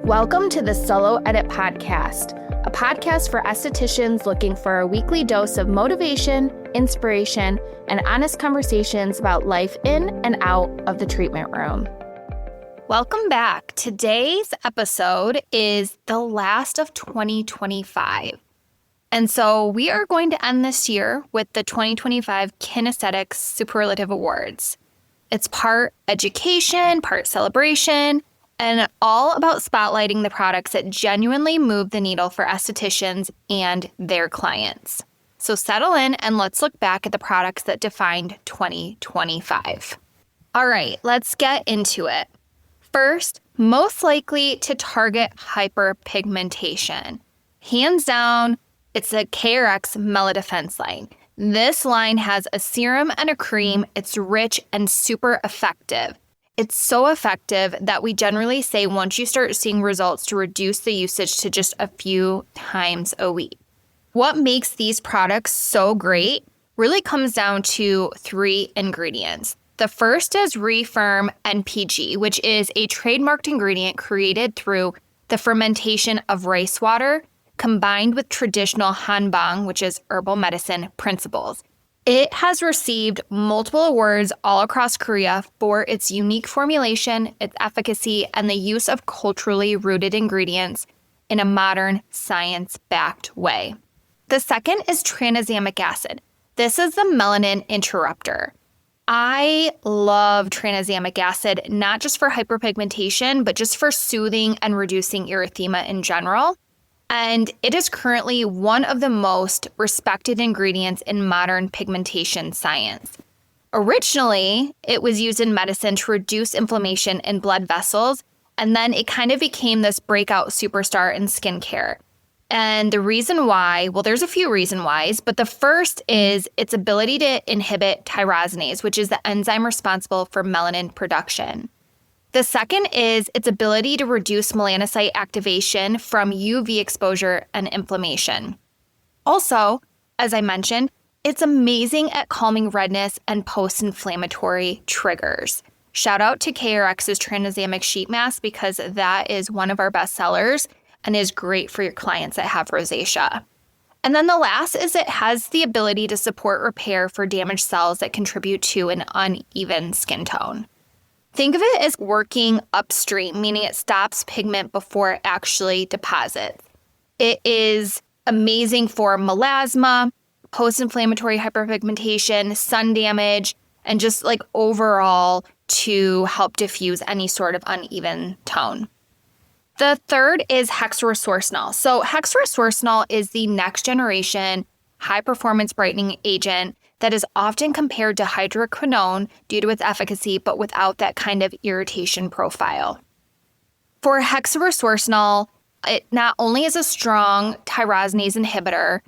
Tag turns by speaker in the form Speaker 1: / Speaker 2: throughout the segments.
Speaker 1: Welcome to the Solo Edit Podcast, a podcast for estheticians looking for a weekly dose of motivation, inspiration, and honest conversations about life in and out of the treatment room. Welcome back. Today's episode is the last of 2025. And so we are going to end this year with the 2025 Kin Superlative Awards. It's part education, part celebration, and all about spotlighting the products that genuinely move the needle for estheticians and their clients. So settle in and let's look back at the products that defined 2025. All right, let's get into it. First, most likely to target hyperpigmentation. Hands down, it's a KRX Melodefense line. This line has a serum and a cream. It's rich and super effective. It's so effective that we generally say once you start seeing results to reduce the usage to just a few times a week. What makes these products so great really comes down to 3 ingredients. The first is Refirm NPG, which is a trademarked ingredient created through the fermentation of rice water combined with traditional hanbang, which is herbal medicine principles. It has received multiple awards all across Korea for its unique formulation, its efficacy, and the use of culturally rooted ingredients in a modern, science-backed way. The second is tranexamic acid. This is the melanin interrupter. I love tranexamic acid, not just for hyperpigmentation, but just for soothing and reducing erythema in general. And it is currently one of the most respected ingredients in modern pigmentation science. Originally, it was used in medicine to reduce inflammation in blood vessels, and then it kind of became this breakout superstar in skincare. And the reason why, well, there's a few reason whys, but the first is its ability to inhibit tyrosinase, which is the enzyme responsible for melanin production. The second is its ability to reduce melanocyte activation from UV exposure and inflammation. Also, as I mentioned, it's amazing at calming redness and post-inflammatory triggers. Shout out to KRX's tranexamic sheet mask because that is one of our best sellers and is great for your clients that have rosacea. And then the last is it has the ability to support repair for damaged cells that contribute to an uneven skin tone. Think of it as working upstream, meaning it stops pigment before it actually deposits. It is amazing for melasma, post-inflammatory hyperpigmentation, sun damage, and just like overall to help diffuse any sort of uneven tone. The third is hexaresorcinol. So hexaresorcinol is the next generation high-performance brightening agent that is often compared to hydroquinone due to its efficacy, but without that kind of irritation profile. For hexaresorcinol, it not only is a strong tyrosinase inhibitor,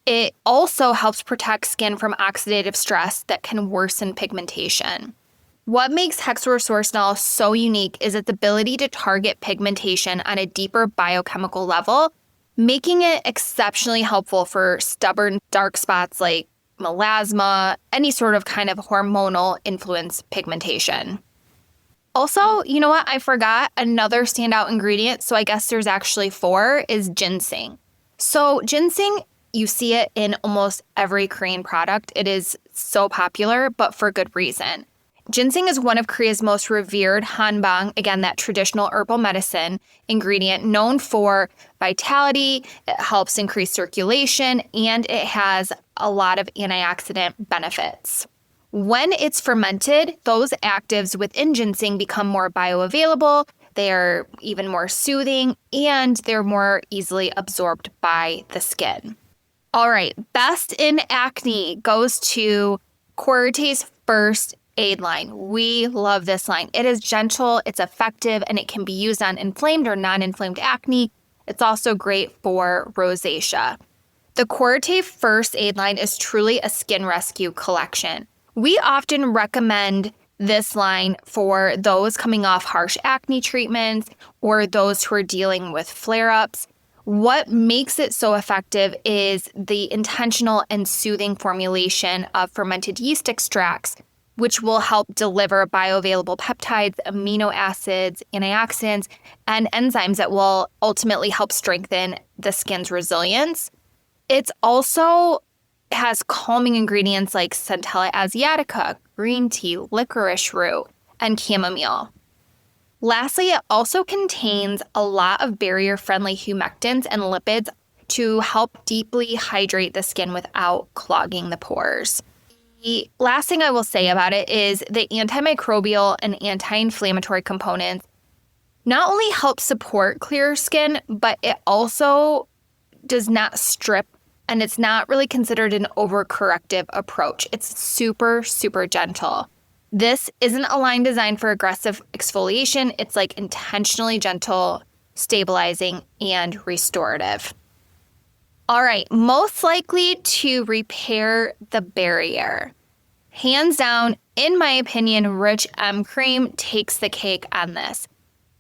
Speaker 1: it also helps protect skin from oxidative stress that can worsen pigmentation. What makes hexaresorcinol so unique is its ability to target pigmentation on a deeper biochemical level, making it exceptionally helpful for stubborn dark spots like melasma, any sort of kind of hormonal influence pigmentation. Also, you know what? I forgot another standout ingredient. So I guess there's actually 4 is ginseng. So ginseng, you see it in almost every Korean product. It is so popular, but for good reason. Ginseng is one of Korea's most revered hanbang, again, that traditional herbal medicine ingredient known for vitality. It helps increase circulation, and it has a lot of antioxidant benefits. When it's fermented, those actives within ginseng become more bioavailable, they are even more soothing, and they're more easily absorbed by the skin. All right, best in acne goes to Quarte's First Aid line. We love this line. It is gentle, it's effective, and it can be used on inflamed or non-inflamed acne. It's also great for rosacea. The Quarte First Aid line is truly a skin rescue collection. We often recommend this line for those coming off harsh acne treatments or those who are dealing with flare-ups. What makes it so effective is the intentional and soothing formulation of fermented yeast extracts which will help deliver bioavailable peptides, amino acids, antioxidants, and enzymes that will ultimately help strengthen the skin's resilience. It also has calming ingredients like Centella asiatica, green tea, licorice root, and chamomile. Lastly, it also contains a lot of barrier-friendly humectants and lipids to help deeply hydrate the skin without clogging the pores. The last thing I will say about it is the antimicrobial and anti-inflammatory components not only help support clear skin, but it also does not strip, and it's not really considered an overcorrective approach. It's super, super gentle. This isn't a line designed for aggressive exfoliation. It's like intentionally gentle, stabilizing, and restorative. All right, most likely to repair the barrier. Hands down, in my opinion, Rich M Cream takes the cake on this.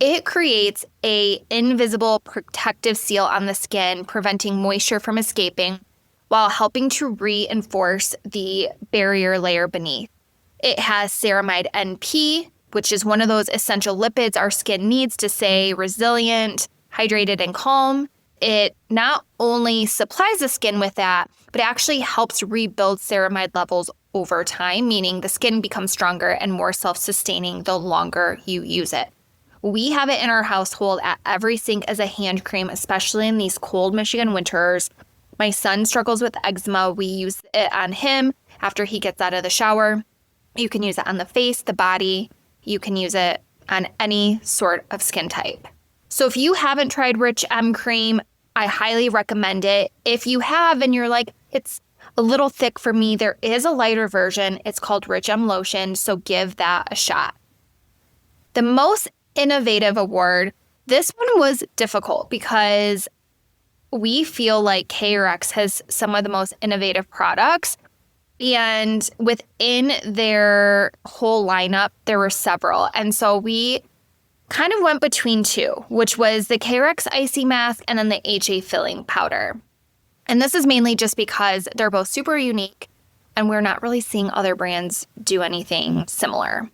Speaker 1: It creates an invisible protective seal on the skin, preventing moisture from escaping while helping to reinforce the barrier layer beneath. It has ceramide NP, which is one of those essential lipids our skin needs to stay resilient, hydrated, and calm. It not only supplies the skin with that, but actually helps rebuild ceramide levels over time, meaning the skin becomes stronger and more self-sustaining the longer you use it. We have it in our household at every sink as a hand cream, especially in these cold Michigan winters. My son struggles with eczema. We use it on him after he gets out of the shower. You can use it on the face, the body. You can use it on any sort of skin type. So if you haven't tried Rich M Cream, I highly recommend it. If you have and you're like, it's a little thick for me, there is a lighter version. It's called Rich M Lotion, so give that a shot. The most innovative award, this one was difficult because we feel like KRX has some of the most innovative products. And within their whole lineup, there were several. And so we kind of went between two, which was the KRX Icy Mask and then the HA Filling Powder. And this is mainly just because they're both super unique and we're not really seeing other brands do anything similar.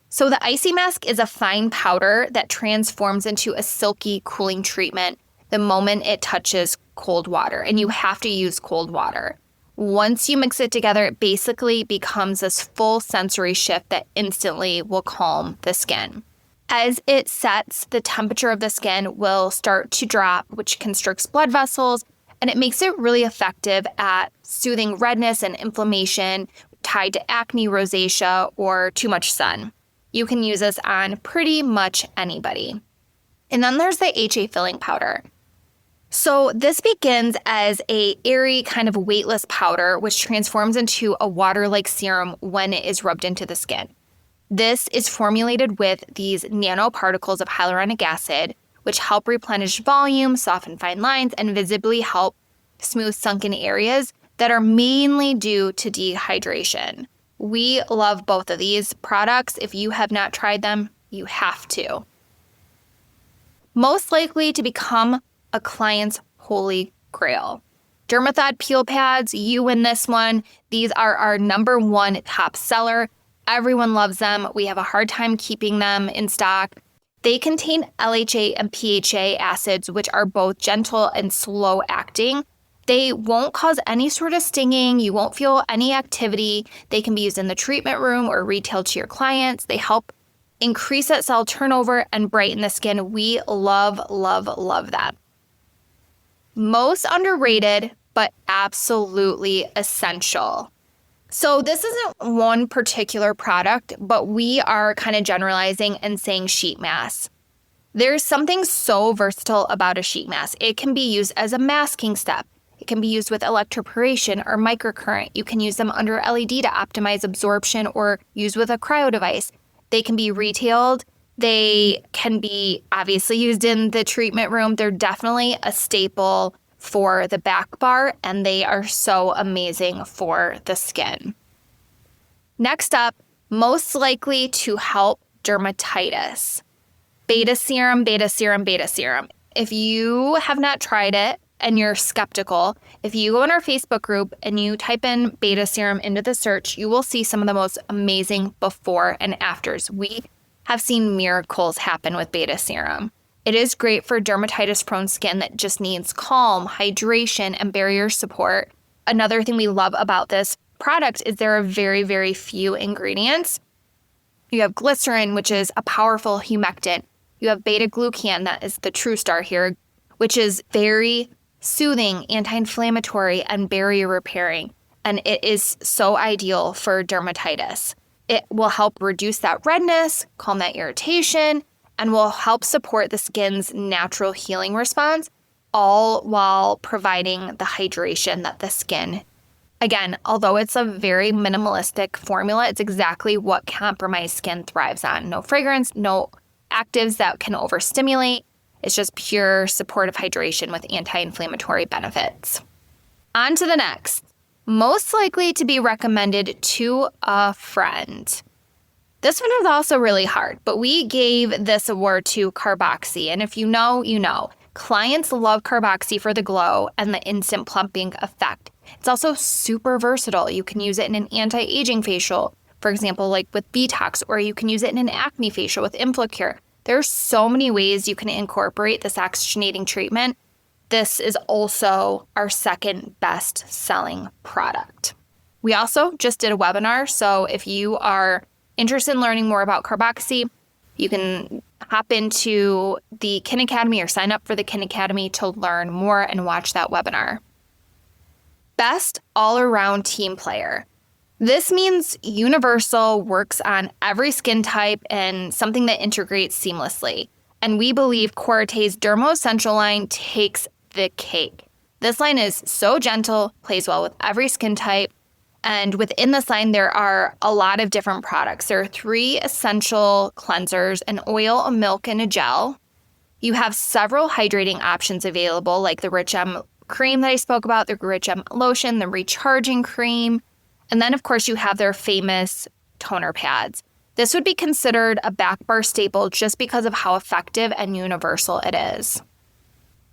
Speaker 1: So the Icy Mask is a fine powder that transforms into a silky cooling treatment the moment it touches cold water, and you have to use cold water. Once you mix it together, it basically becomes this full sensory shift that instantly will calm the skin. As it sets, the temperature of the skin will start to drop, which constricts blood vessels, and it makes it really effective at soothing redness and inflammation tied to acne, rosacea, or too much sun. You can use this on pretty much anybody. And then there's the HA Filling Powder. So this begins as a airy kind of weightless powder, which transforms into a water-like serum when it is rubbed into the skin. This is formulated with these nanoparticles of hyaluronic acid, which help replenish volume, soften fine lines, and visibly help smooth sunken areas that are mainly due to dehydration. We love both of these products. If you have not tried them, you have to. Most likely to become a client's holy grail. Dermathod peel pads, you win this one. These are our #1 top seller. Everyone loves them. We have a hard time keeping them in stock. They contain LHA and PHA acids, which are both gentle and slow acting. They won't cause any sort of stinging. You won't feel any activity. They can be used in the treatment room or retail to your clients. They help increase that cell turnover and brighten the skin. We love, love, love that. Most underrated, but absolutely essential. So this isn't one particular product, but we are kind of generalizing and saying sheet masks. There's something so versatile about a sheet mask. It can be used as a masking step. It can be used with electroporation or microcurrent. You can use them under LED to optimize absorption or use with a cryo device. They can be retailed. They can be obviously used in the treatment room. They're definitely a staple for the back bar, and they are so amazing for the skin. Next up, most likely to help dermatitis. Beta serum, beta serum, beta serum. If you have not tried it, and you're skeptical, if you go in our Facebook group and you type in beta serum into the search, you will see some of the most amazing before and afters. We have seen miracles happen with beta serum. It is great for dermatitis-prone skin that just needs calm, hydration, and barrier support. Another thing we love about this product is there are very, very few ingredients. You have glycerin, which is a powerful humectant. You have beta-glucan, that is the true star here, which is very soothing, anti-inflammatory, and barrier repairing. And it is so ideal for dermatitis. It will help reduce that redness, calm that irritation, and will help support the skin's natural healing response, all while providing the hydration that the skin. Again, although it's a very minimalistic formula, it's exactly what compromised skin thrives on. No fragrance, no actives that can overstimulate. It's just pure supportive hydration with anti-inflammatory benefits. On to the next. Most likely to be recommended to a friend. This one was also really hard, but we gave this award to Carboxy. And if you know, you know. Clients love Carboxy for the glow and the instant plumping effect. It's also super versatile. You can use it in an anti-aging facial, for example, like with Botox, or you can use it in an acne facial with Inflacure. There's so many ways you can incorporate this oxygenating treatment. This is also our second best selling product. We also just did a webinar, so if you are interested in learning more about Carboxy, you can hop into the Kin Academy or sign up for the Kin Academy to learn more and watch that webinar. Best all-around team player. This means universal, works on every skin type, and something that integrates seamlessly. And we believe Coarte's Dermo Essential line takes the cake. This line is so gentle, plays well with every skin type, and within this line, there are a lot of different products. There are 3 essential cleansers, an oil, a milk, and a gel. You have several hydrating options available, like the Rich M cream that I spoke about, the Rich M lotion, the recharging cream, and then, of course, you have their famous toner pads. This would be considered a back bar staple just because of how effective and universal it is.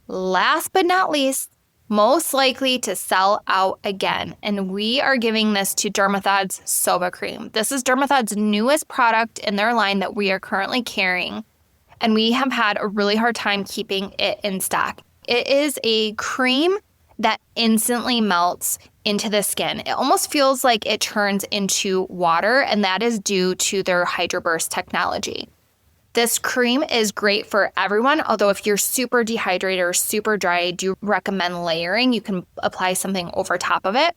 Speaker 1: Last but not least, most likely to sell out again, and we are giving this to Dermathod's Soba Cream. This is Dermathod's newest product in their line that we are currently carrying, and we have had a really hard time keeping it in stock. It is a cream that instantly melts into the skin. It almost feels like it turns into water, and that is due to their Hydroburst technology. This cream is great for everyone, although if you're super dehydrated or super dry, I do recommend layering. You can apply something over top of it.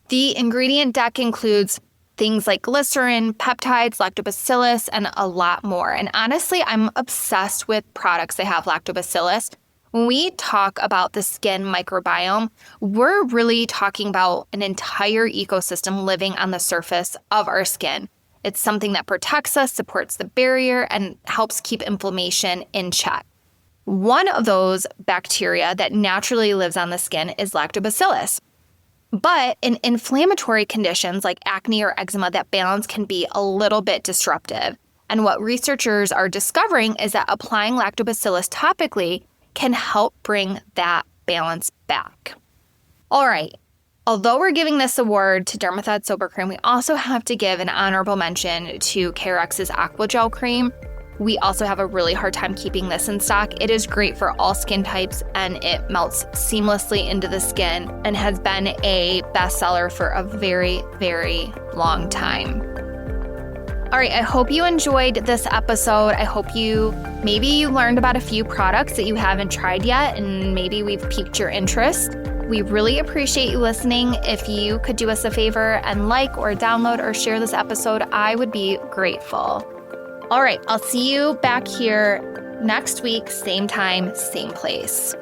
Speaker 1: The ingredient deck includes things like glycerin, peptides, lactobacillus, and a lot more. And honestly, I'm obsessed with products that have lactobacillus. When we talk about the skin microbiome, we're really talking about an entire ecosystem living on the surface of our skin. It's something that protects us, supports the barrier, and helps keep inflammation in check. One of those bacteria that naturally lives on the skin is lactobacillus. But in inflammatory conditions like acne or eczema, that balance can be a little bit disruptive. And what researchers are discovering is that applying lactobacillus topically can help bring that balance back. All right. Although we're giving this award to Dermathod Soba Cream, we also have to give an honorable mention to Carex's Aqua Gel Cream. We also have a really hard time keeping this in stock. It is great for all skin types, and it melts seamlessly into the skin and has been a bestseller for a very, very long time. All right, I hope you enjoyed this episode. I hope maybe you learned about a few products that you haven't tried yet, and maybe we've piqued your interest. We really appreciate you listening. If you could do us a favor and like or download or share this episode, I would be grateful. All right, I'll see you back here next week, same time, same place.